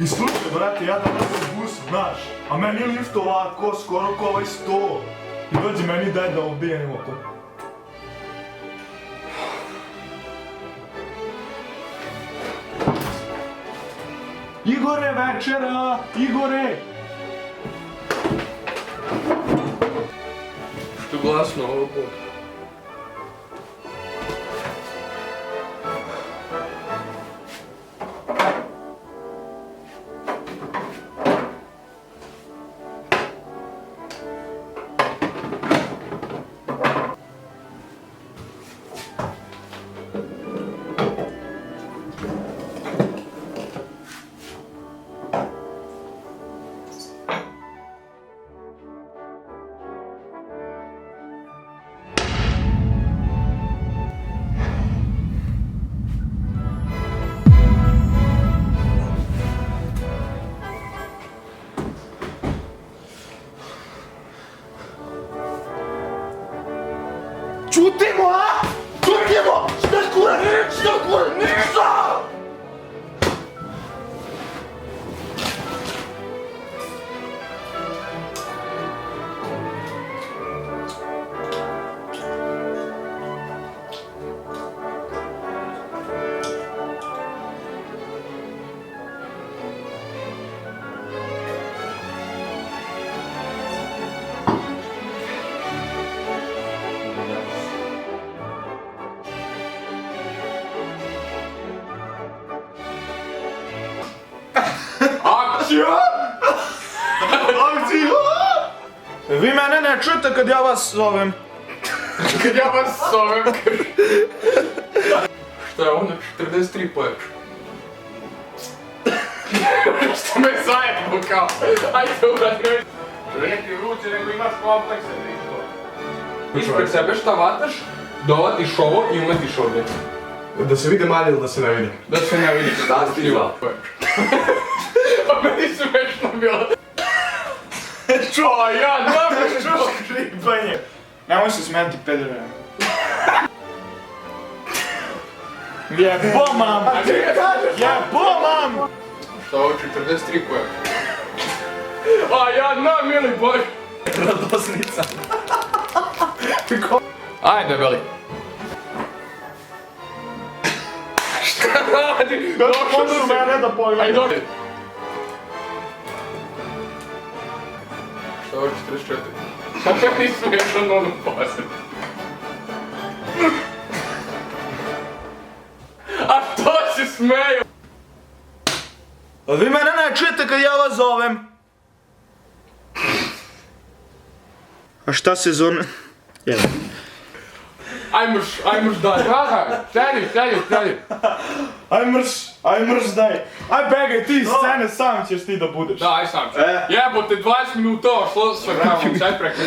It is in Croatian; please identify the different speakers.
Speaker 1: I slušaj, brate, ja danas u busu, znaš, a meni lift ovako, skoro ko ovaj sto. I dođe meni daj da obijem oko. Igore, večera! Igore!
Speaker 2: Što glasno ovo bude?
Speaker 1: Čutimo, a? Čutimo! Šta kura? Šta kura? Ništa!
Speaker 2: Akcija!
Speaker 1: Akcija! Vi mene ne čujete kad ja vas zovem.
Speaker 2: Kad ja vas zovem, šta je ono 43 pojača? Što me zajebo kao? Ajde uradi.
Speaker 1: Nije ti vruće, nego imaš komplekse, Niško.
Speaker 2: Ispred sebe šta vataš, dovatiš ovo i umetiš ovdje.
Speaker 3: Da se vide manje ili da se ne vidi?
Speaker 2: Da se ne vidi da se stiva. Pa meni smešno bilo. Čo, ja znam što
Speaker 1: Škripanje. Nemoj se smeti, pedere. Jebo, mam!
Speaker 2: A ti ga kažeš?
Speaker 1: Jebo, mam!
Speaker 2: Šta ovo 43 pojača? A ja znam, mili Bože.
Speaker 1: Radosnica.
Speaker 2: Ajde, veli. Šta radi? Došao
Speaker 1: Možeš
Speaker 2: si.
Speaker 1: mene da pogledam.
Speaker 2: Ajde, došli. Šta ovo 44? Šta meni smiješan ono pasem? A što si smeju?
Speaker 1: A vi mene ne čujete kad ja vas zovem. A šta se zove?
Speaker 2: Ajmoš dalje. Aha, sedi.
Speaker 1: Aj mrš daj. Aj begaj ti iz scene, sam ćeš ti da budeš.
Speaker 2: Da, aj sam ću. Jebote, 20 minuta ošlo, sve pravo, sad preko.